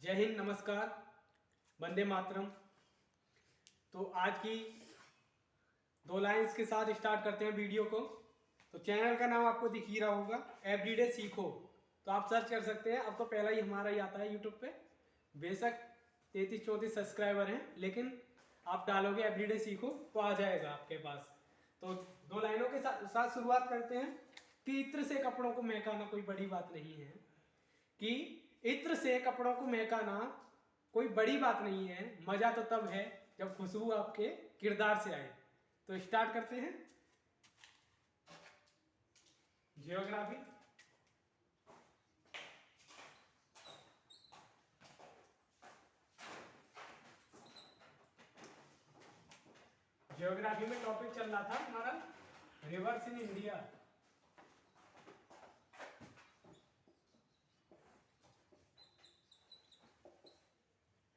जय हिंद, नमस्कार, वंदे मातरम। तो आज की दो लाइंस के साथ स्टार्ट करते हैं वीडियो को। तो चैनल का नाम आपको दिख ही रहा होगा, एवरीडे सीखो। तो आप सर्च कर सकते हैं। अब तो पहला ही हमारा ही आता है यूट्यूब पे। बेशक 33-34 सब्सक्राइबर हैं, लेकिन आप डालोगे एवरीडे सीखो तो आ जाएगा आपके पास। तो दो लाइनों के साथ शुरुआत करते हैं कि इत्र से कपड़ों को महकाना कोई बड़ी बात नहीं है। कि इत्र से कपड़ों को महकाना कोई बड़ी बात नहीं है, मजा तो तब है जब खुशबू आपके किरदार से आए। तो स्टार्ट करते हैं। जियोग्राफी। जियोग्राफी में टॉपिक चल रहा था हमारा reverse in India.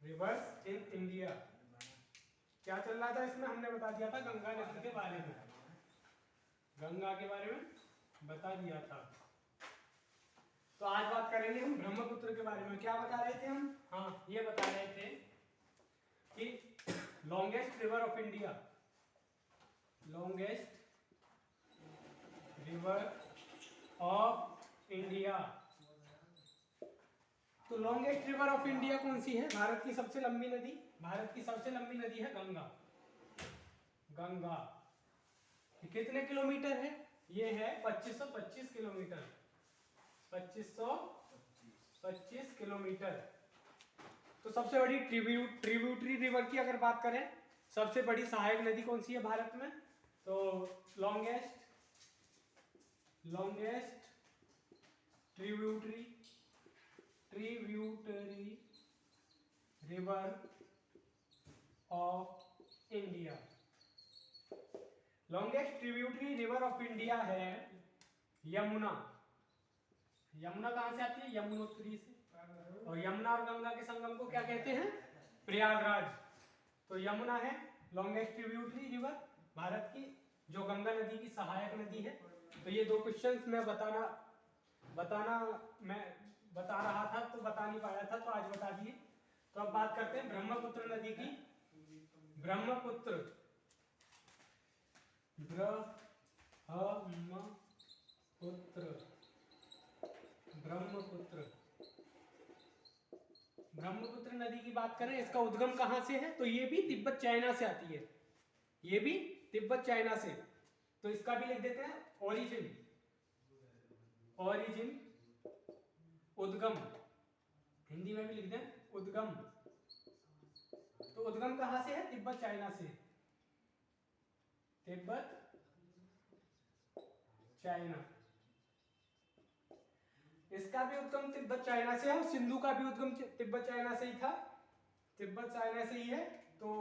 Reverse in India क्या चल रहा था इसमें, हमने बता दिया था गंगा नदी के बारे में। गंगा के बारे में बता दिया था। तो आज बात करेंगे हम ब्रह्मपुत्र के बारे में। क्या बता रहे थे हम? हाँ, ये बता रहे थे कि longest river of India, longest river of India. तो लॉन्गेस्ट रिवर ऑफ इंडिया कौन सी है? भारत की सबसे लंबी नदी, भारत की सबसे लंबी नदी है गंगा। गंगा कितने किलोमीटर है? ये है 2525 किलोमीटर। 2525 किलोमीटर। तो सबसे बड़ी ट्रिब्यूटरी रिवर की अगर बात करें, सबसे बड़ी सहायक नदी कौन सी है भारत में? तो longest tributary river of India. Longest tributary river of India है यमुना। यमुना कहां से आती है? यमुनोत्री से। और यमुना और गंगा के संगम को क्या कहते हैं? प्रयागराज। तो यमुना है लॉन्गेस्ट ट्रिब्यूटरी रिवर भारत की, जो गंगा नदी की सहायक नदी है। तो ये दो क्वेश्चंस मैं मैं बता रहा था तो बता नहीं पाया था, तो आज बता दिए। तो अब बात करते हैं ब्रह्मपुत्र नदी की। ब्रह्मपुत्र ब्रह्मपुत्र ब्रह्मपुत्र नदी की बात करें, इसका उद्गम कहां से है? तो ये भी तिब्बत चाइना से आती है। ये भी तिब्बत चाइना से। तो इसका भी लिख देते हैं ओरिजिन उद्गम। हिंदी में भी लिख दें उद्गम। तो उद्गम कहां से है? तिब्बत चाइना से। तिब्बत चाइना। इसका भी उद्गम तिब्बत चाइना से है और सिंधु का भी उद्गम तिब्बत चाइना से ही था। तिब्बत चाइना से ही है। तो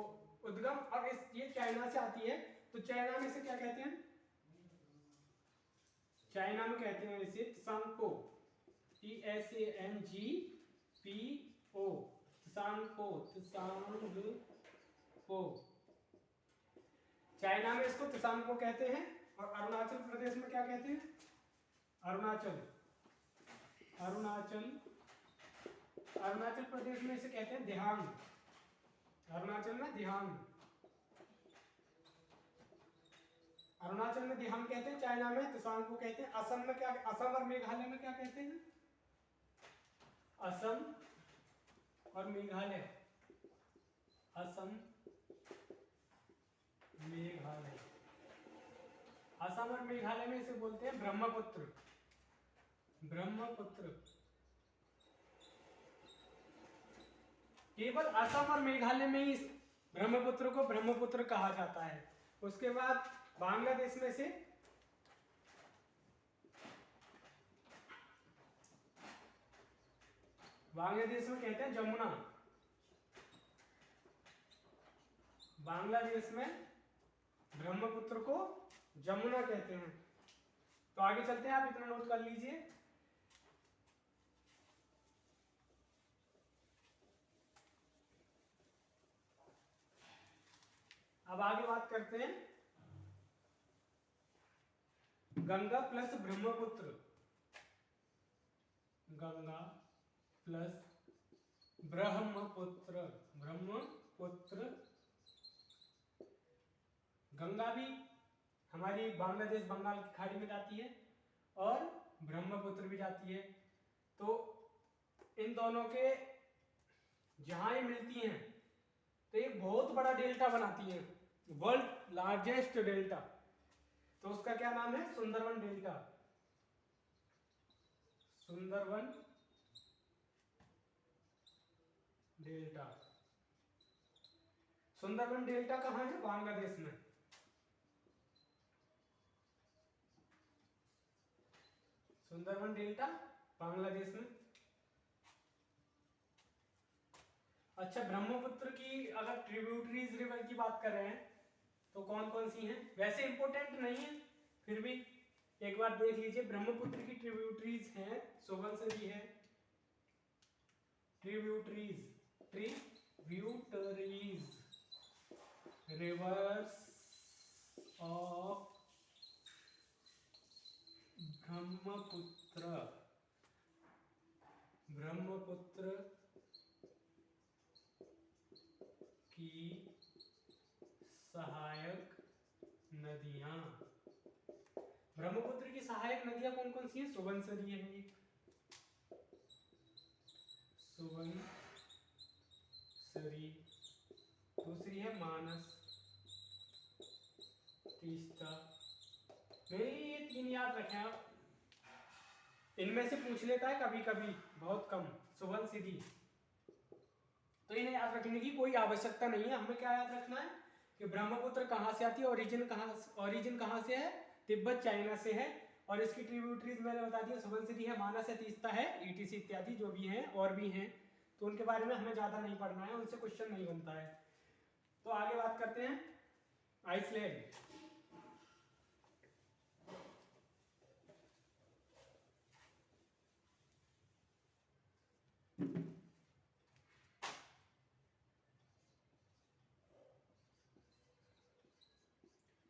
उद्गम अब ये चाइना से आती है। तो चाइना में से क्या कहते हैं? चाइना में कहते हैं इसे त्सांगपो। TSANGPO। त्सांगपो। चाइना में इसको त्सांगपो कहते हैं। और अरुणाचल प्रदेश में क्या कहते हैं? अरुणाचल प्रदेश में इसे कहते हैं दिहांग। अरुणाचल में दिहांग। अरुणाचल में दिहांग कहते हैं, चाइना में त्सांगपो कहते हैं। असम में क्या? असम और मेघालय में क्या कहते हैं? असम और मेघालय। असम मेघालय। असम और मेघालय में इसे बोलते हैं ब्रह्मपुत्र। केवल असम और मेघालय में ही इस ब्रह्मपुत्र को ब्रह्मपुत्र कहा जाता है। उसके बाद बांग्लादेश में से बांग्लादेश में कहते हैं जमुना। बांग्लादेश में ब्रह्मपुत्र को जमुना कहते हैं। तो आगे चलते हैं, आप इतना नोट कर लीजिए। अब आगे बात करते हैं गंगा प्लस ब्रह्मपुत्र। गंगा प्लस ब्रह्मपुत्र, ब्रह्मपुत्र। गंगा भी हमारी बांग्लादेश बंगाल की खाड़ी में जाती है और ब्रह्मपुत्र भी जाती है। तो इन दोनों के जहां ये मिलती हैं तो एक बहुत बड़ा डेल्टा बनाती है, वर्ल्ड लार्जेस्ट डेल्टा। तो उसका क्या नाम है? Sundarban delta. Sundarban delta. Sundarban delta कहाँ है? बांग्लादेश में। सुंदरवन डेल्टा बांग्लादेश में। अच्छा, ब्रह्मपुत्र की अगर ट्रिब्यूटरीज रिवर की बात कर रहे हैं तो कौन कौन सी हैं? वैसे इंपॉर्टेंट नहीं है, फिर भी एक बार देख लीजिए। ब्रह्मपुत्र की ट्रिब्यूटरीज हैं, सुबनसिरी है, tributaries, tributaries reverse of Brahmaputra, Brahmaputra की सहायक नदियां। ब्रह्मपुत्र की सहायक नदियां कौन कौन सी हैं? सुबनसिरी है एक, सुबनसिरी, दूसरी है मानस, तीस्ता। मेरे ये 3 याद रखें आप, इनमें से पूछ लेता है कभी कभी, बहुत कम। सुबनसिरी, तो इन्हें याद रखने की कोई आवश्यकता नहीं है। हमें क्या याद रखना है कि ब्रह्मपुत्र कहाँ से आती है, ओरिजिन कहाँ से है? तिब्बत, चाइना से है। और इसकी ट्रिब्यूटरीज मैंने बता दिया, सुबनसिरी है, मानस है, तीस्ता है, ईटीसी इत्यादि जो भी हैं और भी हैं। तो उनके बारे में हमें ज़्यादा नहीं पढ़ना है, उनसे क्वेश्चन नहीं बनता है। तो आगे बात करते हैं आइसलैंड।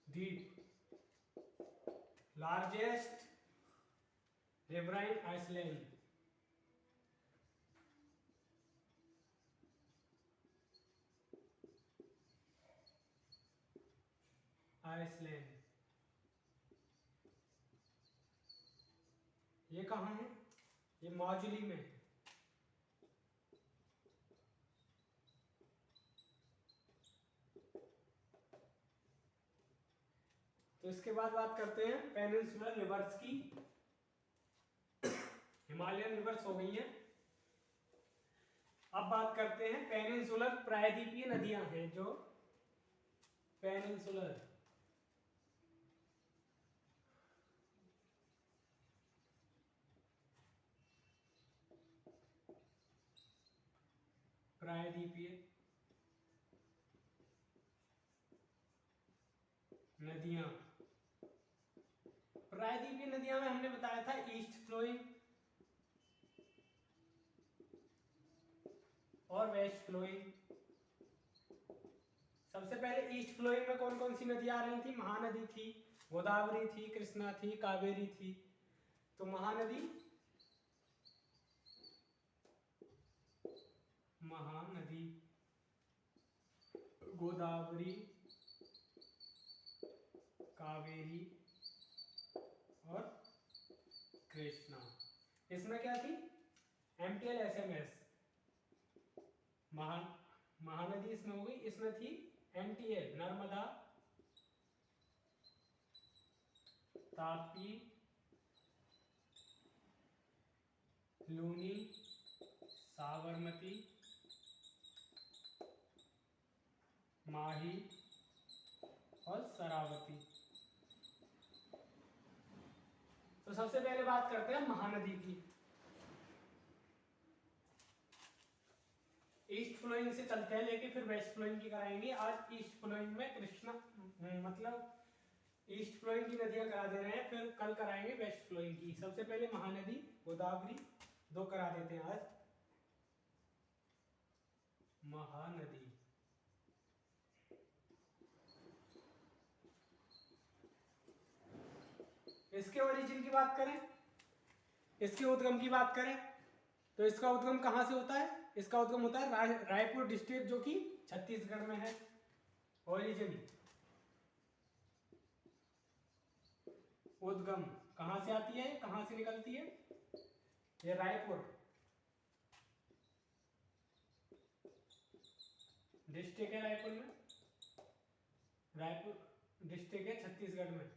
द्वीप, लार्जेस्ट रिवराइन आइसलैंड, आइसलैंड। ये कहाँ है? ये माजुली में है। तो इसके बाद बात करते हैं पेनिनसुलर रिवर्स की। हिमालयन रिवर्स हो गई है। अब बात करते हैं पेनिनसुलर, प्रायद्वीपीय नदियां हैं जो पेनिनसुलर, प्रायद्वीपीय नदियां। प्रायद्वीपीय नदियां में हमने बताया था ईस्ट फ्लोइंग और वेस्ट फ्लोइंग। सबसे पहले ईस्ट फ्लोइंग में कौन कौन सी नदियां आ रही थी? महानदी थी, गोदावरी थी, कृष्णा थी, कावेरी थी। तो महानदी, गोदावरी, कावेरी और कृष्णा। इसमें क्या थी? MTL SMS, महानदी इसमें हो गई। इसमें थी NTL, नर्मदा, तापी, लूनी, साबरमती, माही और शरावती। तो सबसे पहले बात करते हैं महानदी की। ईस्ट फ्लोइंग से चलते हैं लेके फिर वेस्ट फ्लोइंग की कराएंगे। आज ईस्ट फ्लोइंग में कृष्णा, मतलब ईस्ट फ्लोइंग की नदियां करा दे रहे हैं, फिर कल कराएंगे वेस्ट फ्लोइंग की। सबसे पहले महानदी, गोदावरी 2 करा देते हैं आज। महानदी, इसके ओरिजिन की बात करें, इसके उद्गम की बात करें तो इसका उद्गम कहां से होता है? इसका उद्गम होता है रायपुर डिस्ट्रिक्ट, जो कि छत्तीसगढ़ में है। ओरिजिन, उद्गम कहाँ से आती है, कहाँ से निकलती है, ये रायपुर डिस्ट्रिक्ट है, रायपुर में, रायपुर डिस्ट्रिक्ट है छत्तीसगढ़ में।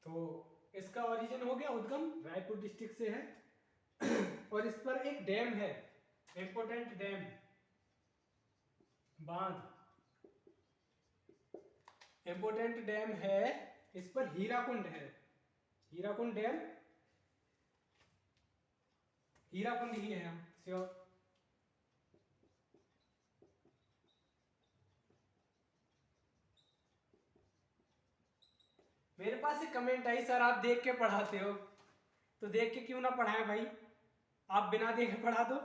तो इसका ओरिजिन हो गया, उद्गम रायपुर डिस्ट्रिक्ट से है। और इस पर एक डैम है, इंपोर्टेंट डैम, बांध, इंपोर्टेंट डैम है इस पर, हीराकुंड है, हीराकुंड डैम, हीराकुंड ही है श्योर। मेरे पास एक कमेंट आई, सर आप देख के पढ़ाते हो, तो देख के क्यों ना पढ़ाएं भाई, आप बिना देखे पढ़ा दो।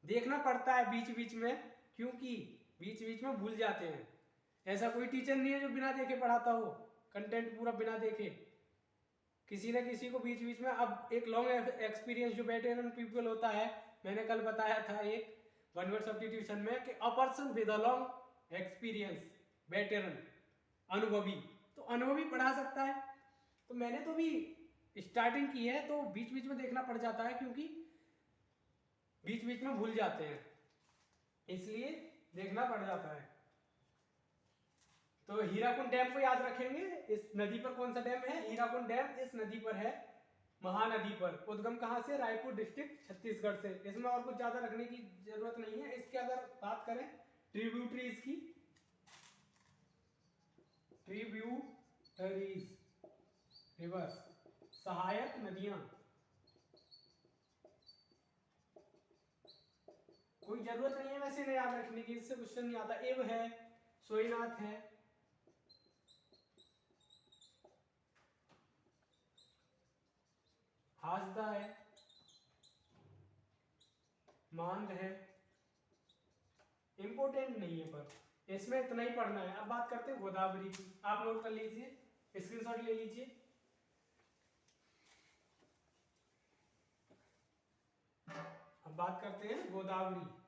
देखना पड़ता है बीच बीच में, क्योंकि बीच बीच में भूल जाते हैं। ऐसा कोई टीचर नहीं है जो बिना देखे पढ़ाता हो, कंटेंट पूरा बिना देखे। किसी न किसी को बीच बीच में, अब एक लॉन्ग एक्सपीरियंस जो वेटरन पीपल होता है, मैंने कल बताया था एक वन वर्ड सब्स्टिट्यूशन में कि a person with a long experience, veteran, अनुभवी, तो अनुभवी पढ़ा सकता है। तो मैंने तो भी स्टार्टिंग की है, तो बीच बीच में देखना पड़ जाता है, क्योंकि बीच बीच में भूल जाते हैं, इसलिए देखना पड़ जाता है। तो हीराकुंड डैम को याद रखेंगे। इस नदी पर कौन सा डैम है, हीराकुंड डैम इस नदी पर है, महानदी पर। उद्गम कहाँ से, रायपुर डिस्ट्रिक्ट छत्तीसगढ़ से। इसमें और कुछ ज्यादा रखने की जरूरत नहीं है। इसके अगर बात करें ट्रिब्यूटरीज की, ट्रिब्यूटरीज रिवर्स, सहायक नदियां, कोई जरूरत नहीं है वैसे नहीं याद रखने की, इससे क्वेश्चन नहीं आता। एव है, सोईनाथ है, हासदा है, मांग है, इंपोर्टेंट नहीं है, पर इसमें इतना ही पढ़ना है। अब बात करते हैं गोदावरी की, आप नोट कर लीजिए, स्क्रीनशॉट ले लीजिए। अब बात करते हैं गोदावरी।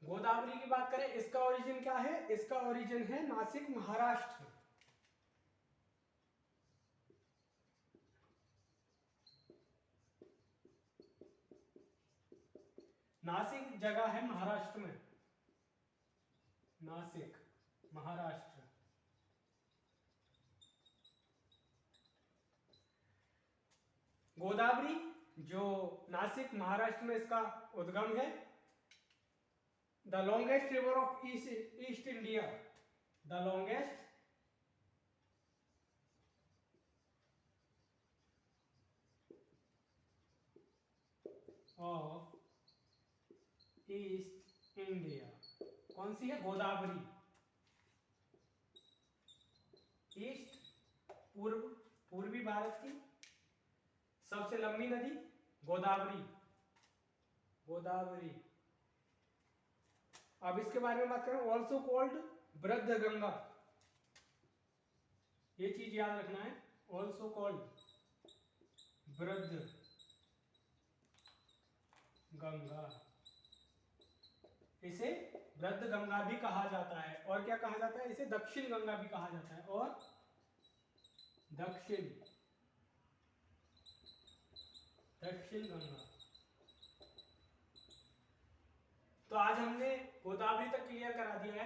गोदावरी की बात करें, इसका ओरिजिन क्या है, इसका ओरिजिन है नासिक, महाराष्ट्र। नासिक जगह है महाराष्ट्र में, नासिक महाराष्ट्र। गोदावरी जो नासिक महाराष्ट्र में इसका उद्गम है। The longest river of east India, the longest of east India कौन सी है, गोदावरी। ईस्ट, पूर्व, पूर्वी भारत की सबसे लंबी नदी गोदावरी, गोदावरी। अब इसके बारे में बात करें, ऑल्सो कॉल्ड वृद्ध गंगा, ये चीज याद रखना है, ऑल्सो कॉल्ड वृद्ध गंगा। इसे वृद्ध गंगा भी कहा जाता है, और क्या कहा जाता है, इसे दक्षिण गंगा भी कहा जाता है, और दक्षिण, दक्षिण गंगा। तो आज हमने गोदावरी तक क्लियर करा दिया है।